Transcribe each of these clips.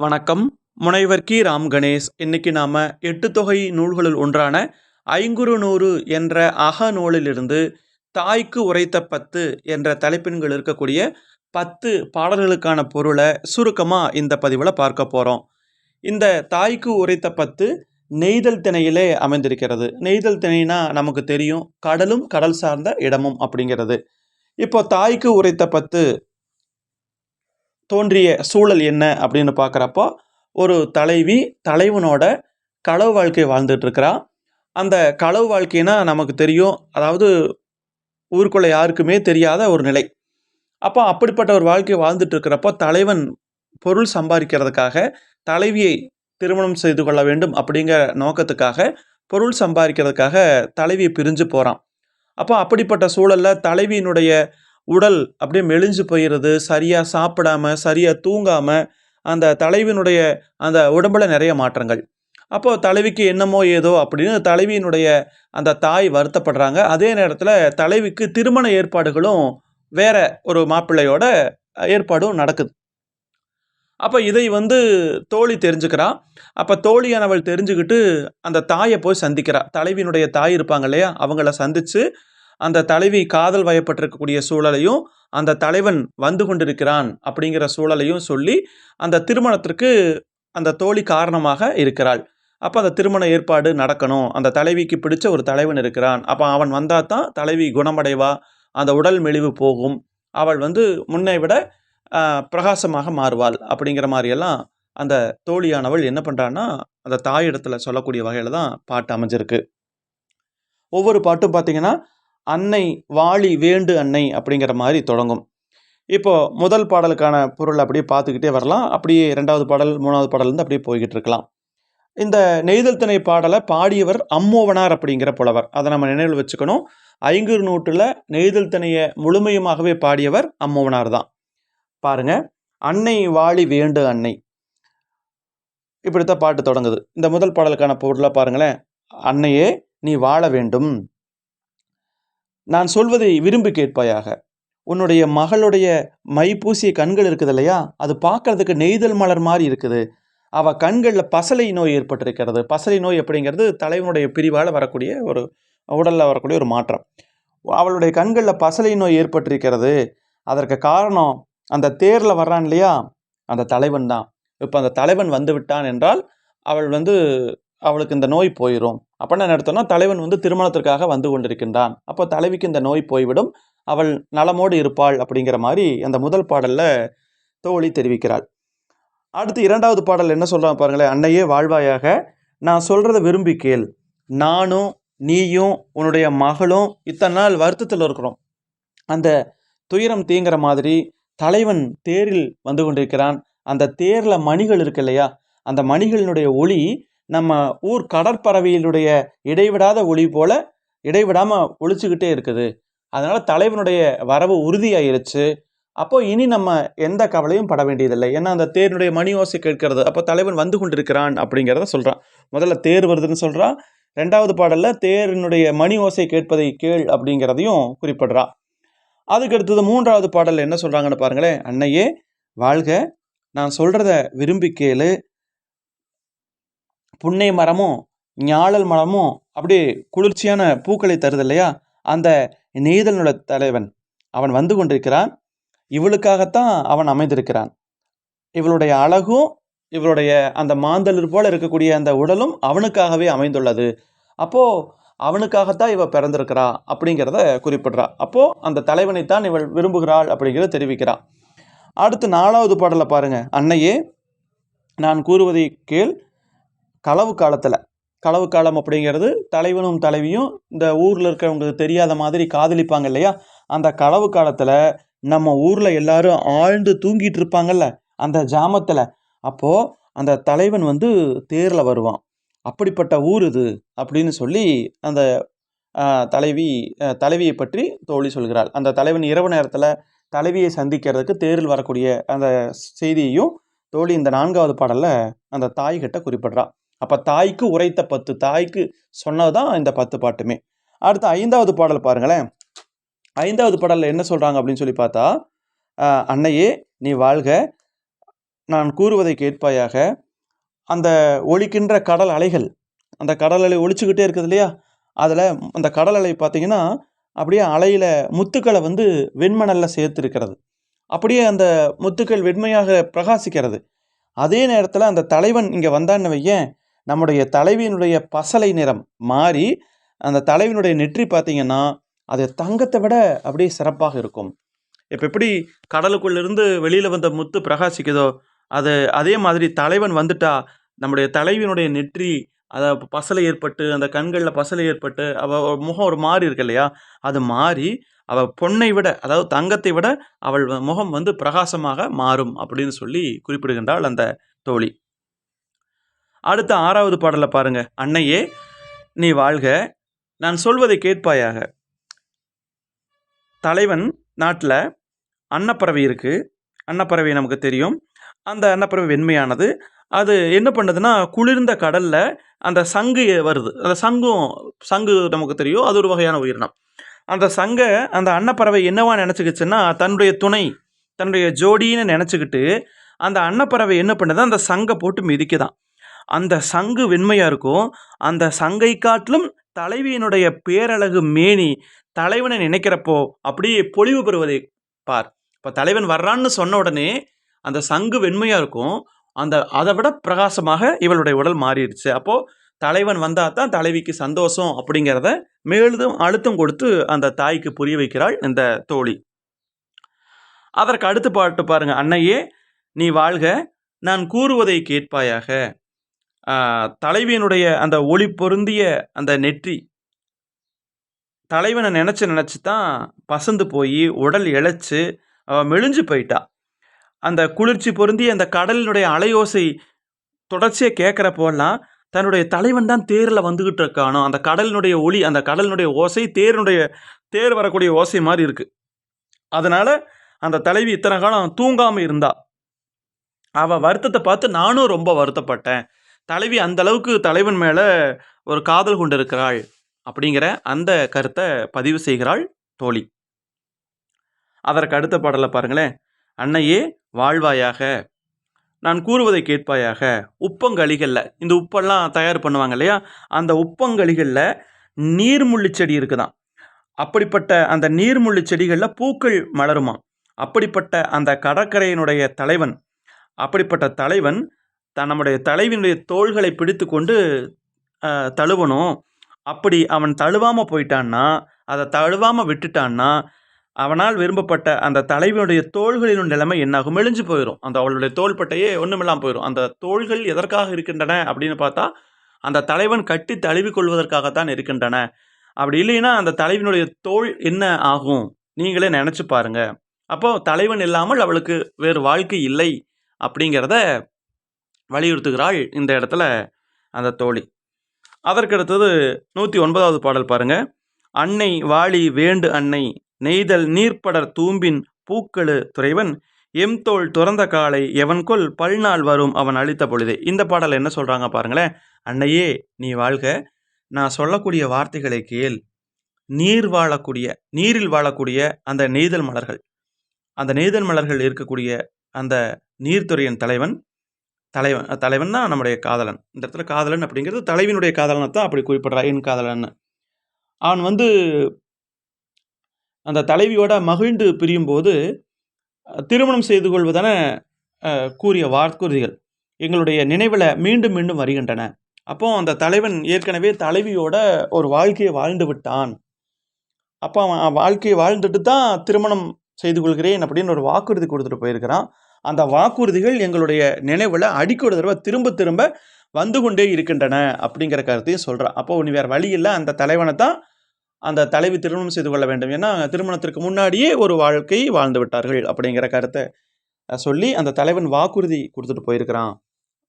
வணக்கம். முனைவர் கி. ராம் கணேஷ். இன்னைக்கு நாம எட்டு தொகை நூல்களுள் ஒன்றான ஐங்குறுநூறு என்ற அகநூலிலிருந்து தாய்க்கு உரைத்த 10 என்ற தலைப்பின் கீழ் இருக்கக்கூடிய 10 பாடல்களுக்கான பொருளை சுருக்கமா இந்த பதிவில் பார்க்க போறோம். இந்த தாய்க்கு உரைத்த 10 நெய்தல் திணையிலே அமைந்திருக்கிறது. நெய்தல் திணைனா நமக்கு தெரியும், கடலும் கடல் சார்ந்த இடமும் அப்படிங்கிறது. இப்போ தாய்க்கு உரைத்த 10 தோன்றிய சூழல் என்ன அப்படின்னு பார்க்குறப்போ, ஒரு தலைவி தலைவனோட களவு வாழ்க்கை வாழ்ந்துட்டு இருக்கிறா. அந்த களவு வாழ்க்கைனா நமக்கு தெரியும், அதாவது ஊருக்குள்ள யாருக்குமே தெரியாத ஒரு நிலை. அப்போ அப்படிப்பட்ட ஒரு வாழ்க்கை வாழ்ந்துட்டு இருக்கிறப்போ, தலைவன் பொருள் சம்பாதிக்கிறதுக்காக தலைவியை திருமணம் செய்து கொள்ள வேண்டும் அப்படிங்கிற நோக்கத்துக்காக, பொருள் சம்பாதிக்கிறதுக்காக தலைவியை பிரிஞ்சு போகிறான். அப்போ அப்படிப்பட்ட சூழலில் தலைவியினுடைய உடல் அப்படியே மெலிஞ்சு போயிடுது. சரியாக சாப்பிடாம, சரியாக தூங்காமல் அந்த தலைவியினுடைய அந்த உடம்புல நிறைய மாற்றங்கள். அப்போது தலைவிக்கு என்னமோ ஏதோ அப்படின்னு தலைவியினுடைய அந்த தாய் வருத்தப்படுறாங்க. அதே நேரத்தில் தலைவிக்கு திருமண ஏற்பாடுகளும் வேற ஒரு மாப்பிள்ளையோட ஏற்பாடும் நடக்குது. அப்போ இதை தோழி தெரிஞ்சுக்கிறா. அப்போ தோழியானவள் தெரிஞ்சுக்கிட்டு அந்த தாயை போய் சந்திக்கிறா. தலைவியினுடைய தாய் இருப்பாங்க இல்லையா, அவங்கள சந்தித்து அந்த தலைவி காதல் வயப்பட்டிருக்கக்கூடிய சூழலையும், அந்த தலைவன் வந்து கொண்டிருக்கிறான் அப்படிங்கிற சூழலையும் சொல்லி, அந்த திருமணத்திற்கு அந்த தோழி காரணமாக இருக்கிறாள். அப்போ அந்த திருமண ஏற்பாடு நடக்கணும். அந்த தலைவிக்கு பிடிச்ச ஒரு தலைவன் இருக்கிறான். அப்போ அவன் வந்தால் தான் தலைவி குணமடைவா, அந்த உடல் மெலிவு போகும், அவள் முன்னை விட பிரகாசமாக மாறுவாள் அப்படிங்கிற மாதிரியெல்லாம் அந்த தோழியானவள் என்ன பண்ணுறான்னா, அந்த தாயிடத்துல சொல்லக்கூடிய வகையில் தான் பாட்டு அமைஞ்சிருக்கு. ஒவ்வொரு பாட்டும் பார்த்தீங்கன்னா, அன்னை வாழி வேண்டு அன்னை அப்படிங்கிற மாதிரி தொடங்கும். இப்போ முதல் பாடலுக்கான பொருள் அப்படியே பார்த்துக்கிட்டே வரலாம். அப்படியே 2வது பாடல் 3வது பாடல் அப்படியே போய்கிட்டு இருக்கலாம். இந்த நெய்தல் திணை பாடலை பாடியவர் அம்மோவனார் அப்படிங்கிற புலவர். அதை நம்ம நினைவில் வச்சுக்கணும். ஐங்குறுநூற்றில் நெய்தல் திணையை முழுமையுமாகவே பாடியவர் அம்மோவனார் தான். பாருங்க, அன்னை வாழி வேண்டு அன்னை, இப்படித்தான் பாட்டு தொடங்குது. இந்த முதல் பாடலுக்கான பொருளை பாருங்களேன். அன்னையே நீ வாழ வேண்டும், நான் சொல்வதை விரும்பி கேட்பாயாக. உன்னுடைய மகளுடைய மை பூசிய கண்கள் இருக்குது இல்லையா, அது பார்க்கறதுக்கு நெய்தல் மலர் மாதிரி இருக்குது. அவள் கண்களில் பசலை நோய் ஏற்பட்டிருக்கிறது. பசலை நோய் அப்படிங்கிறது தலைவனுடைய பிரிவால் வரக்கூடிய ஒரு உடலில் வரக்கூடிய ஒரு மாற்றம். அவளுடைய கண்களில் பசலை நோய் ஏற்பட்டிருக்கிறது. அதற்கு காரணம் அந்த தேரில் வர்றான் இல்லையா, அந்த தலைவன் தான். இப்போ அந்த தலைவன் வந்து விட்டான் என்றால் அவள் அவளுக்கு இந்த நோய் போயிடும். அப்படின்னா என்ன அர்த்தம்னா, தலைவன் திருமணத்திற்காக வந்து கொண்டிருக்கின்றான். அப்போ தலைவிக்கு இந்த நோய் போய்விடும், அவள் நலமோடு இருப்பாள் அப்படிங்கிற மாதிரி அந்த முதல் பாடலில் தோழி தெரிவிக்கிறாள். அடுத்து 2வது பாடல் என்ன சொல்கிறான் பாருங்களேன். அன்னையே வாழ்வாயாக, நான் சொல்கிறத விரும்பி கேள். நானும் நீயும் உன்னுடைய மகளும் இத்தனை நாள் வருத்தத்தில் இருக்கிறோம். அந்த துயரம் தீங்கிற மாதிரி தலைவன் தேரில் வந்து கொண்டிருக்கிறான். அந்த தேரில் மணிகள் இருக்கு இல்லையா, அந்த மணிகளினுடைய ஒளி நம்ம ஊர் கடற்பறவையினுடைய இடைவிடாத ஒளி போல இடைவிடாமல் ஒழிச்சுக்கிட்டே இருக்குது. அதனால் தலைவனுடைய வரவு உறுதியாயிருச்சு. அப்போ இனி நம்ம எந்த கவலையும் பட வேண்டியதில்லை. ஏன்னா அந்த தேரினுடைய மணி ஓசை கேட்கிறது. அப்போ தலைவன் வந்து கொண்டிருக்கிறான் அப்படிங்கிறத சொல்கிறான். முதல்ல தேர் வருதுன்னு சொல்கிறான். 2வது பாடலில் தேரினுடைய மணி ஓசை கேட்பதை கேள் அப்படிங்கிறதையும் குறிப்பிடுறான். அதுக்கு அடுத்தது 3வது பாடலில் என்ன சொல்கிறாங்கன்னு பாருங்களேன். அன்னையே வாழ்க, நான் சொல்கிறத விரும்பி கேளு. புன்னை மரமும் ஞாழல் மரமும் அப்படியே குளிர்ச்சியான பூக்களை தருது இல்லையா, அந்த நெய்தலோட தலைவன் அவன் வந்து கொண்டிருக்கிறான். இவளுக்காகத்தான் அவன் அமைந்திருக்கிறான். இவளுடைய அழகும் இவளுடைய அந்த மாந்தளிர் போல இருக்கக்கூடிய அந்த உடலும் அவனுக்காகவே அமைந்துள்ளது. அப்போது அவனுக்காகத்தான் இவள் பிறந்திருக்கிறா அப்படிங்கிறத குறிப்பிடுறா. அப்போது அந்த தலைவனைத்தான் இவள் விரும்புகிறாள் அப்படிங்கிறத தெரிவிக்கிறாள். அடுத்து 4வது பாடலை பாருங்க. அன்னையே நான் கூறுவதை கேள். களவு காலம் அப்படிங்கிறது தலைவனும் தலைவியும் இந்த ஊரில் இருக்கிறவங்களுக்கு தெரியாத மாதிரி காதலிப்பாங்க இல்லையா, அந்த களவு காலத்தில் நம்ம ஊரில் எல்லாரும் ஆழ்ந்து தூங்கிட்டு இருப்பாங்கல்ல அந்த ஜாமத்தில், அப்போது அந்த தலைவன் தேரில் வருவான். அப்படிப்பட்ட ஊர் இது அப்படின்னு சொல்லி அந்த தலைவியை பற்றி தோழி சொல்கிறாள். அந்த தலைவன் இரவு நேரத்தில் தலைவியை சந்திக்கிறதுக்கு தேரில் வரக்கூடிய அந்த செய்தியையும் தோழி இந்த 4வது பாடலில் அந்த தாய்கிட்ட குறிப்பிடுறான். அப்போ தாய்க்கு உரைத்த 10, தாய்க்கு சொன்னது தான் இந்த 10 பாட்டுமே. அடுத்து 5வது பாடல் பாருங்களேன். 5வது பாடலில் என்ன சொல்கிறாங்க அப்படின்னு சொல்லி பார்த்தா, அன்னையே நீ வாழ்க, நான் கூறுவதை கேட்பாயாக. அந்த ஒலிக்கின்ற கடல் அலைகள், அந்த கடல் அலை ஒலிச்சுக்கிட்டே இருக்குது இல்லையா? அதில் அந்த கடல் அலை பார்த்தீங்கன்னா, அப்படியே அலையில முத்துக்கள வந்து வெண்மணல்ல சேர்த்திருக்கிறது. அப்படியே அந்த முத்துக்கள் வெண்மையாக பிரகாசிக்கிறது. அதே நேரத்தில அந்த தலைவன் இங்க வந்தான்னு வையேன், நம்முடைய தலைவியினுடைய பசலை நிறம் மாறி, அந்த தலைவியினுடைய நெற்றி பார்த்தீங்கன்னா, அது தங்கத்த விட அப்படியே சிறப்பாக இருக்கும். இப்ப எப்படி கடலுக்குள்ளிருந்து வெளியில வந்த முத்து பிரகாசிக்குதோ, அது அதே மாதிரி தலைவன் வந்துட்டா, நம்முடைய தலைவியினுடைய நெற்றி அத பசலை ஏற்பட்டு, அந்த கண்கள்ல பசலை ஏற்பட்டு, அவ முகம் ஒரு மாறி இருக்கு இல்லையா? அது மாறி, அவ பொன்னை விட, அதாவது தங்கத்தை விட அவள் முகம் வந்து பிரகாசமாக மாறும் அப்படின்னு சொல்லி குறிப்பிடுகின்றாள் அந்த தோழி. அடுத்த 6வது பாடல பாருங்க. "அன்னையே நீ வாழ்க, நான் சொல்வதை கேட்பாயாக." தலைவன் நாட்ல அன்னப்பறவை இருக்கு. அன்னப்பறவை நமக்கு தெரியும். அந்த அன்னப்பறவை வெண்மையானது. அது என்ன பண்ணுதுன்னா, குளிர்ந்த கடல்ல அந்த சங்கு வருது. அந்த சங்கு நமக்கு தெரியும். அது ஒரு வகையான உயிரினம். அந்த சங்க அந்த அன்னப்பறவை என்னவா நெனச்சுக்கிச்சுன்னா, தன்னுடைய துணை, தன்னுடைய ஜோடின்னு நெனச்சுக்கிட்டு, அந்த அன்னப்பறவை என்ன பண்ணுது, அந்த சங்க போட்டு மிதிக்குதாம். அந்த சங்கு வெண்மையா இருக்கும். அந்த சங்கை காட்டிலும் தலைவியினுடைய பேரழகு மேனி, தலைவனை நினைக்கிறப்போ அப்படியே பொலிவு பெறுவதை பார். இப்ப தலைவன் வர்றான்னு சொன்ன உடனே, அந்த சங்கு வெண்மையா இருக்கும். அத விட பிரகாசமாக இவளுடைய உடல் மாறிடுச்சு. அப்போ தலைவன் வந்தா தான் தலைவிக்கு சந்தோஷம் அப்படிங்கிறத மேலும் அழுத்தம் கொடுத்து அந்த தாய்க்கு புரிய வைக்கிறாள் இந்த தோழி. அதற்கு அடுத்த பாட்டு பாருங்க. "அன்னையே நீ வாழ்க, நான் கூறுவதை கேட்பாயாக." தலைவியினுடைய அந்த ஒளி பொருந்திய அந்த நெற்றி, தலைவனை நெனச்சு தான் பசந்து போயி, உடல் இளைச்சு, அவ மெலிஞ்சு போயிட்டா. அந்த குளிர்ச்சி பொருந்திய அந்த கடலினுடைய அலையோசை தொடர்ச்சியா கேட்கிறப்போலாம், தன்னுடைய தலைவன் தான் தேர்ல வந்துகிட்டு இருக்கானோ, அந்த கடலினுடைய ஒலி, அந்த கடலினுடைய ஓசை தேர் வரக்கூடிய ஓசை மாரி இருக்கு. அதனால அந்த தலைவி இத்தன காலம் தூங்காம இருந்தா. அவ வருத்தத்த பார்த்து நானும் ரொம்ப வருத்தப்பட்டேன். தலைவி அந்த அளவுக்கு தலைவன் மேல ஒரு காதல் கொண்டிருக்கிறாள். அப்படிங்கிற அந்த கருத்த பதிவு செய்கிறாள் தோழி. அதற்கு அடுத்த பாடல பாருங்களேன். "அன்னையே வாழ்வாயாக, நான் கூறுவதை கேட்பாயாக." உப்பங்கழிகள்ல, இந்த உப்பெல்லாம் தயார் பண்ணுவாங்க இல்லையா? அந்த உப்பங்கழிகள்ல நீர்முள்ளி செடி இருக்குதாம். அப்படிப்பட்ட அந்த நீர்முள்ளி செடிகள்ல பூக்கள் மலருமாம். அப்படிப்பட்ட அந்த கடற்கரையினுடைய தலைவன், அப்படிப்பட்ட தலைவன் நம்முடைய தலைவியினுடைய தோள்களை பிடித்துக்கொண்டு தழுவணும். அப்படி அவன் தழுவாம போயிட்டான்னா, அத தழுவாம விட்டுட்டான்னா, அவனால் விரும்பப்பட்ட அந்த தலைவியினுடைய தோள்களின் நிலைமை என்னாகும்? மெலிஞ்சு போயிரும். அந்த அவளுடைய தோள்பட்டையே ஒண்ணுமில்லாம போயிரும். அந்த தோள்கள் எதற்காக இருக்கின்றன அப்படின்னு பார்த்தா, அந்த தலைவன் கட்டி தழுவிக் கொள்வதற்காகத்தான் இருக்கின்றன. அப்படி இல்லைன்னா, அந்த தலைவியினுடைய தோள் என்ன ஆகும்? நீங்களே நெனச்சு பாருங்க. அப்போ தலைவன் இல்லாமல் அவளுக்கு வேறு வாழ்க்கை இல்லை அப்படிங்கிறத வலியுறுத்துகிறாள் இந்த இடத்துல அந்த தோழி. அதற்கு அடுத்தது 109வது பாடல் பாருங்க. "அன்னை வாழி வேண்டு அன்னை, நெய்தல் நீர்ப்படர் தூம்பின் பூக்கெழு துறைவன், எம்தோள் துறந்த காலை எவன்கொல் பல்நாள் வரும் அவன் அளித்த பொழுதே." இந்த பாடல் என்ன சொல்றாங்க பாருங்களேன். "அன்னையே நீ வாழ்க, நான் சொல்லக்கூடிய வார்த்தைகளை கேள். நீரில் வாழக்கூடிய அந்த நெய்தல் மலர்கள், அந்த நெய்தல் மலர்கள் இருக்கக்கூடிய அந்த நீர்த்துறையின் தலைவன் தான் நம்முடைய காதலன். இந்த இடத்துல காதலன் அப்படிங்கிறது தலைவியினுடைய காதலன தான் அப்படி குறிப்பிடுறா, என் காதலன்னு. அவன் வந்து அந்த தலைவியோட மகிழ்ந்து பிரியும்போது, திருமணம் செய்து கொள்வதென கூறிய வாக்குறுதிகள் எங்களுடைய நினைவில மீண்டும் மீண்டும் வருகின்றன. அப்போ அந்த தலைவன் ஏற்கனவே தலைவியோட ஒரு வாழ்க்கையை வாழ்ந்து விட்டான். அப்போ அவன் வாழ்க்கையை வாழ்ந்துட்டு தான் திருமணம் செய்து கொள்கிறேன் அப்படின்னு ஒரு வாக்குறுதி கொடுத்துட்டு போயிருக்கிறான். அந்த வாக்குறுதிகள் எங்களுடைய நினைவுல அடிக்கொரு தடவ திரும்ப திரும்ப வந்து கொண்டே இருக்கின்றன அப்படிங்கிற கருத்தையும் சொல்றான். அப்போ இனி வேற வழி இல்ல, அந்த தலைவன தான் அந்த தலைவி திருமணம் செய்து கொள்ள வேண்டும். ஏன்னா திருமணத்திற்கு முன்னாடியே ஒரு வாழ்க்கை வாழ்ந்து விட்டார்கள் அப்படிங்கிற கருத்தை சொல்லி அந்த தலைவன் வாக்குறுதி கொடுத்துட்டு போயிருக்கிறான்.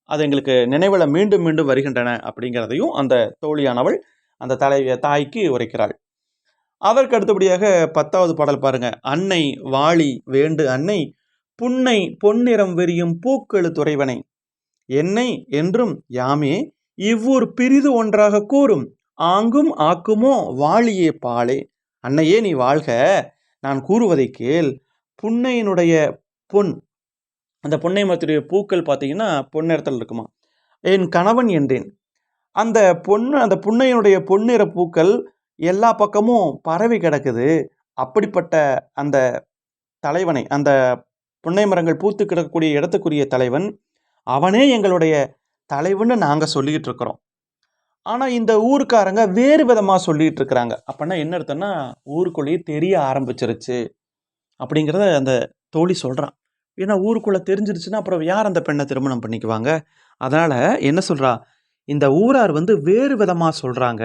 அது எங்களுக்கு நினைவுல மீண்டும் மீண்டும் வருகின்றன அப்படிங்கிறதையும் அந்த தோழியானவள் அந்த தாய்க்கு உரைக்கிறாள். அதற்கு அடுத்தபடியாக 10வது பாடல் பாருங்க. "அன்னை வாழி வேண்டு அன்னை, புன்னை பொன்னிறம் வெறியும் பூக்கெழு துறைவனை, என்னை என்றும் யாமே இவ்வூர் பிரிது ஒன்றாக கூறும், ஆங்கும் ஆக்குமோ வாழியே பாலே." "அன்னையே நீ வாழ்க, நான் கூறுவதை கேள். புன்னையினுடைய பொன், அந்த புன்னை மரத்துடைய பூக்கள் பார்த்தீங்கன்னா பொன்னிறத்தில் இருக்குமா. என் கணவன் என்றேன். அந்த அந்த புன்னையினுடைய பொன்னிற பூக்கள் எல்லா பக்கமும் பரவி கிடக்குது. அப்படிப்பட்ட அந்த தலைவனை, அந்த புன்னை மரங்கள் பூத்து கிடக்கக்கூடிய இடத்துக்குரிய தலைவன், அவனே எங்களுடைய தலைவன்னு நாங்க சொல்லிக்கிட்டு இருக்கிறோம். ஆனா இந்த ஊருக்காரங்க வேறு விதமா சொல்லிட்டு இருக்கிறாங்க. அப்பன்னா என்ன அர்த்தம்னா, ஊருக்குள்ளேயே தெரிய ஆரம்பிச்சிருச்சு அப்படிங்கிறத அந்த தோழி சொல்றான். ஏன்னா ஊருக்குள்ள தெரிஞ்சிருச்சுன்னா அப்புறம் யார் அந்த பெண்ணை திருமணம் பண்ணிக்குவாங்க? அதனால என்ன சொல்றா, இந்த ஊரார் வந்து வேறு விதமா சொல்றாங்க.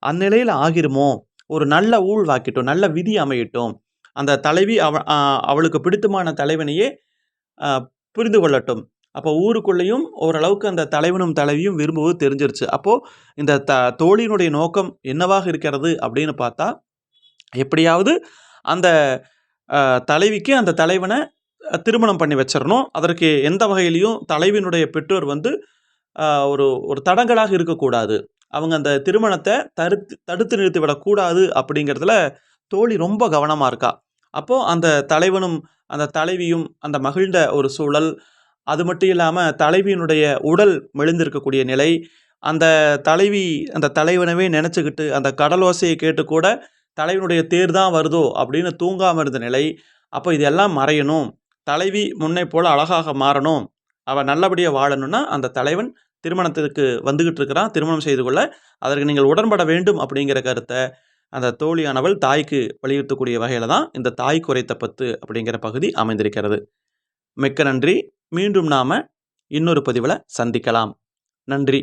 அந்நிலையில ஆகிருமோ, ஒரு நல்ல ஊழ் வாக்கிட்டும், நல்ல விதி அமையட்டும். அந்த தலைவி அவளுக்கு பிடித்தமான தலைவனையே அ புரிந்து கொள்ளட்டும். அப்போ ஊருக்குள்ளேயும் ஓரளவுக்கு அந்த தலைவனும் தலைவியும் விரும்புவது தெரிஞ்சிருச்சு. அப்போ இந்த தோழியினுடைய நோக்கம் என்னவாக இருக்கிறது அப்படின்னு பார்த்தா, எப்படியாவது அந்த தலைவிக்கு அந்த தலைவன திருமணம் பண்ணி வச்சிரணும். அதற்கு எந்த வகையிலயும் தலைவியினுடைய பெற்றோர் வந்து ஒரு ஒரு தடங்கலாக இருக்கக்கூடாது. அவங்க அந்த திருமணத்த தடுத்து நிறுத்தி விடக்கூடாது அப்படிங்கிறதுல தோழி ரொம்ப கவனமா இருக்கா. அப்போ அந்த தலைவனும், அந்த தலைவியும் அந்த மகிழ்ந்த ஒரு சூழல். அது மட்டும் இல்லாம தலைவியினுடைய உடல் மெலிந்திருக்கக்கூடிய நிலை. அந்த தலைவி அந்த தலைவனவே நெனச்சுக்கிட்டு, அந்த கடல் ஓசைய கேட்டு கூட தலைவனுடைய தேர் தான் வருதோ அப்படின்னு தூங்காம இருந்த நிலை. அப்போ இதெல்லாம் மறையணும். தலைவி முன்னை போல அழகாக மாறணும். அவ நல்லபடியா வாழணும்னா, அந்த தலைவன் திருமணத்திற்கு வந்துகிட்டு இருக்கிறான். திருமணம் செய்து கொள்ள அதற்கு நீங்கள் உடன்பட வேண்டும் அப்படிங்கிற கருத்த அந்த தோழியானவள் தாய்க்கு வலியுறுத்தக்கூடிய வகையில தான் இந்த தாய் குறைத்த பத்து அப்படிங்கிற பகுதி அமைந்திருக்கிறது. மிக்க நன்றி. மீண்டும் நாம இன்னொரு பதிவுல சந்திக்கலாம். நன்றி.